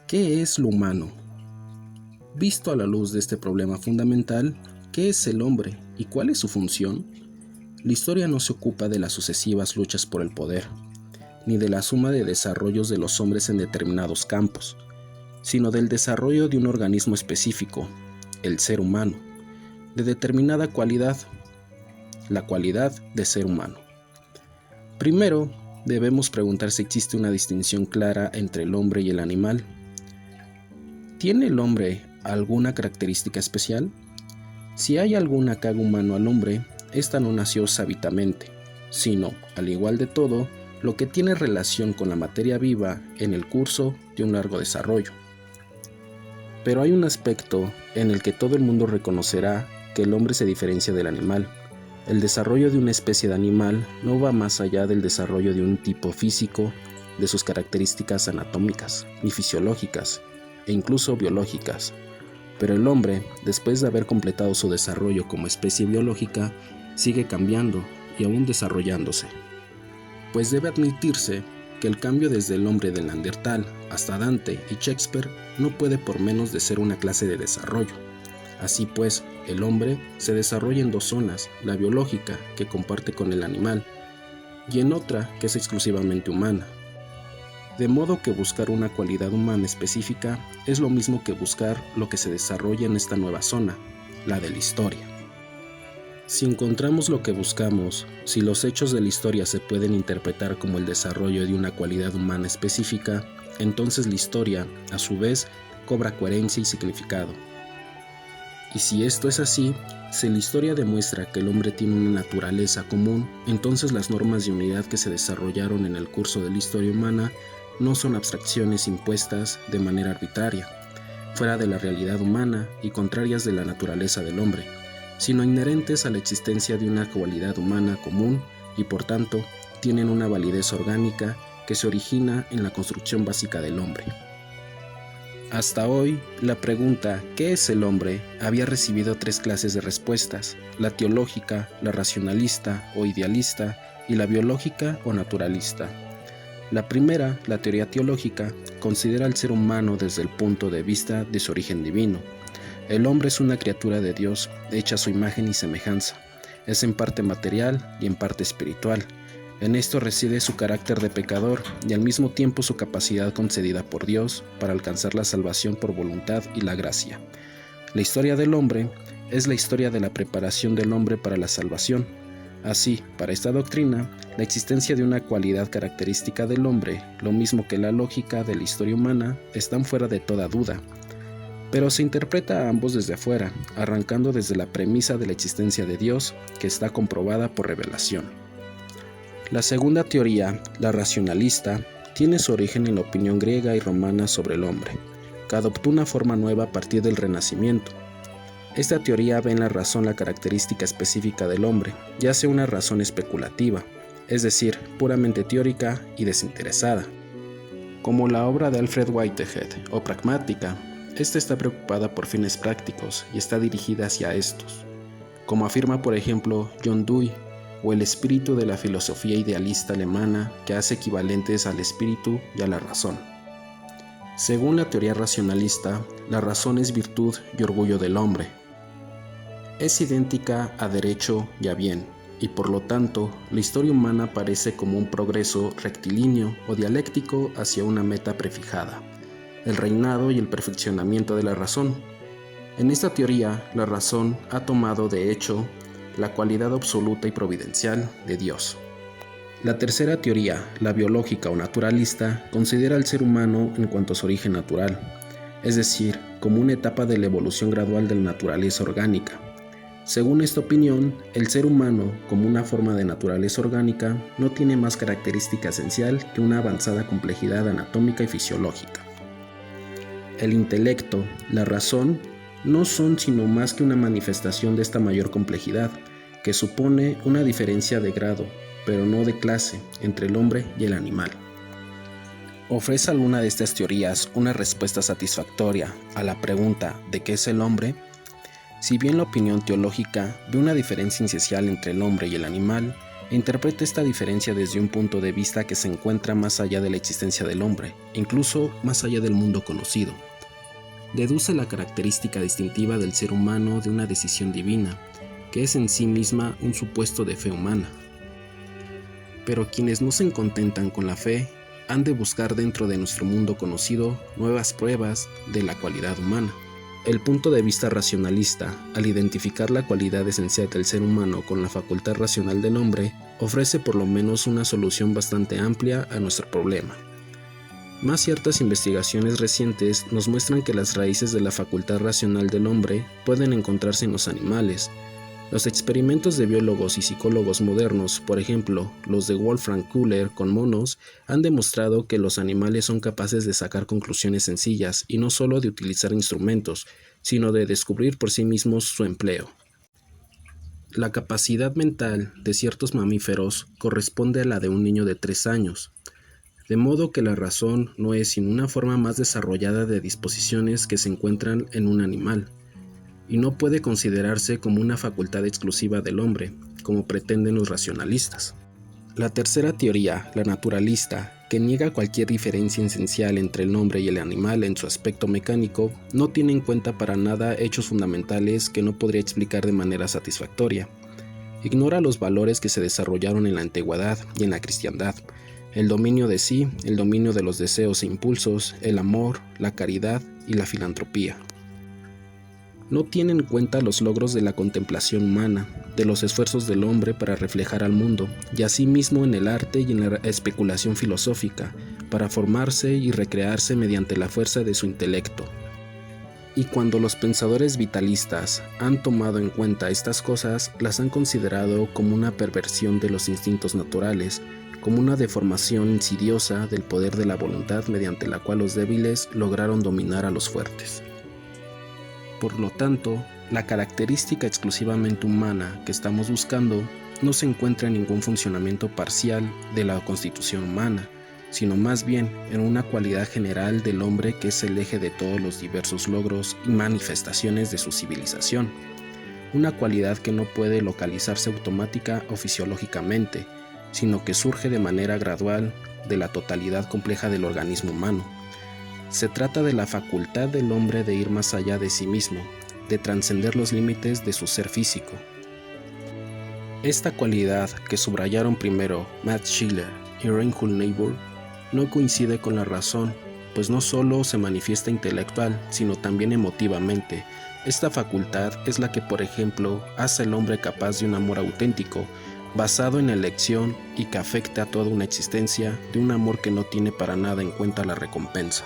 ¿Qué es lo humano? Visto a la luz de este problema fundamental, ¿qué es el hombre y cuál es su función? La historia no se ocupa de las sucesivas luchas por el poder, ni de la suma de desarrollos de los hombres en determinados campos, sino del desarrollo de un organismo específico, el ser humano, de determinada cualidad, la cualidad de ser humano. Primero, debemos preguntar si existe una distinción clara entre el hombre y el animal. ¿Tiene el hombre alguna característica especial? Si hay alguna que haga humano al hombre, esta no nació sábitamente, sino, al igual de todo, lo que tiene relación con la materia viva en el curso de un largo desarrollo. Pero hay un aspecto en el que todo el mundo reconocerá que el hombre se diferencia del animal. El desarrollo de una especie de animal no va más allá del desarrollo de un tipo físico, de sus características anatómicas, ni fisiológicas, e incluso biológicas. Pero el hombre, después de haber completado su desarrollo como especie biológica, sigue cambiando y aún desarrollándose. Pues debe admitirse que el cambio desde el hombre de Neandertal hasta Dante y Shakespeare no puede por menos de ser una clase de desarrollo. Así pues, el hombre se desarrolla en dos zonas, la biológica, que comparte con el animal, y en otra, que es exclusivamente humana. De modo que buscar una cualidad humana específica es lo mismo que buscar lo que se desarrolla en esta nueva zona, la de la historia. Si encontramos lo que buscamos, si los hechos de la historia se pueden interpretar como el desarrollo de una cualidad humana específica, entonces la historia, a su vez, cobra coherencia y significado. Y si esto es así, si la historia demuestra que el hombre tiene una naturaleza común, entonces las normas de unidad que se desarrollaron en el curso de la historia humana no son abstracciones impuestas de manera arbitraria, fuera de la realidad humana y contrarias de la naturaleza del hombre, sino inherentes a la existencia de una cualidad humana común y por tanto tienen una validez orgánica que se origina en la construcción básica del hombre. Hasta hoy, la pregunta ¿qué es el hombre? Había recibido tres clases de respuestas: la teológica, la racionalista o idealista y la biológica o naturalista. La primera, la teoría teológica, considera al ser humano desde el punto de vista de su origen divino. El hombre es una criatura de Dios, hecha a su imagen y semejanza. Es en parte material y en parte espiritual. En esto reside su carácter de pecador y al mismo tiempo su capacidad concedida por Dios para alcanzar la salvación por voluntad y la gracia. La historia del hombre es la historia de la preparación del hombre para la salvación. Así, para esta doctrina, la existencia de una cualidad característica del hombre, lo mismo que la lógica de la historia humana, están fuera de toda duda. Pero se interpreta a ambos desde afuera, arrancando desde la premisa de la existencia de Dios, que está comprobada por revelación. La segunda teoría, la racionalista, tiene su origen en la opinión griega y romana sobre el hombre, que adoptó una forma nueva a partir del Renacimiento. Esta teoría ve en la razón la característica específica del hombre, y hace una razón especulativa, es decir, puramente teórica y desinteresada. Como la obra de Alfred Whitehead, o pragmática, esta está preocupada por fines prácticos y está dirigida hacia estos, como afirma por ejemplo John Dewey, o el espíritu de la filosofía idealista alemana que hace equivalentes al espíritu y a la razón. Según la teoría racionalista, la razón es virtud y orgullo del hombre. Es idéntica a derecho y a bien, y por lo tanto, la historia humana aparece como un progreso rectilíneo o dialéctico hacia una meta prefijada, el reinado y el perfeccionamiento de la razón. En esta teoría, la razón ha tomado, de hecho, la cualidad absoluta y providencial de Dios. La tercera teoría, la biológica o naturalista, considera al ser humano en cuanto a su origen natural, es decir, como una etapa de la evolución gradual de la naturaleza orgánica. Según esta opinión, el ser humano, como una forma de naturaleza orgánica, no tiene más característica esencial que una avanzada complejidad anatómica y fisiológica. El intelecto, la razón, no son sino más que una manifestación de esta mayor complejidad, que supone una diferencia de grado, pero no de clase, entre el hombre y el animal. ¿Ofrece alguna de estas teorías una respuesta satisfactoria a la pregunta de qué es el hombre? Si bien la opinión teológica ve una diferencia esencial entre el hombre y el animal, Interpreta esta diferencia desde un punto de vista que se encuentra más allá de la existencia del hombre, incluso más allá del mundo conocido. Deduce la característica distintiva del ser humano de una decisión divina, que es en sí misma un supuesto de fe humana. Pero quienes no se contentan con la fe, han de buscar dentro de nuestro mundo conocido nuevas pruebas de la cualidad humana. El punto de vista racionalista, al identificar la cualidad esencial del ser humano con la facultad racional del hombre, ofrece por lo menos una solución bastante amplia a nuestro problema. Más ciertas investigaciones recientes nos muestran que las raíces de la facultad racional del hombre pueden encontrarse en los animales. Los experimentos de biólogos y psicólogos modernos, por ejemplo, los de Wolfram Köhler con monos, han demostrado que los animales son capaces de sacar conclusiones sencillas y no solo de utilizar instrumentos, sino de descubrir por sí mismos su empleo. La capacidad mental de ciertos mamíferos corresponde a la de un niño de 3 años, de modo que la razón no es sino una forma más desarrollada de disposiciones que se encuentran en un animal, y no puede considerarse como una facultad exclusiva del hombre, como pretenden los racionalistas. La tercera teoría, la naturalista, que niega cualquier diferencia esencial entre el hombre y el animal en su aspecto mecánico, no tiene en cuenta para nada hechos fundamentales que no podría explicar de manera satisfactoria. Ignora los valores que se desarrollaron en la antigüedad y en la cristiandad, el dominio de sí, el dominio de los deseos e impulsos, el amor, la caridad y la filantropía. No tiene en cuenta los logros de la contemplación humana, de los esfuerzos del hombre para reflejar al mundo, y asimismo en el arte y en la especulación filosófica, para formarse y recrearse mediante la fuerza de su intelecto. Y cuando los pensadores vitalistas han tomado en cuenta estas cosas, las han considerado como una perversión de los instintos naturales, como una deformación insidiosa del poder de la voluntad mediante la cual los débiles lograron dominar a los fuertes. Por lo tanto, la característica exclusivamente humana que estamos buscando no se encuentra en ningún funcionamiento parcial de la constitución humana, sino más bien en una cualidad general del hombre que es el eje de todos los diversos logros y manifestaciones de su civilización, una cualidad que no puede localizarse automática o fisiológicamente, sino que surge de manera gradual de la totalidad compleja del organismo humano. Se trata de la facultad del hombre de ir más allá de sí mismo, de trascender los límites de su ser físico. Esta cualidad que subrayaron primero Max Scheler y Reinhold Niebuhr no coincide con la razón, pues no solo se manifiesta intelectual, sino también emotivamente. Esta facultad es la que, por ejemplo, hace al hombre capaz de un amor auténtico, basado en la elección y que afecta a toda una existencia de un amor que no tiene para nada en cuenta la recompensa.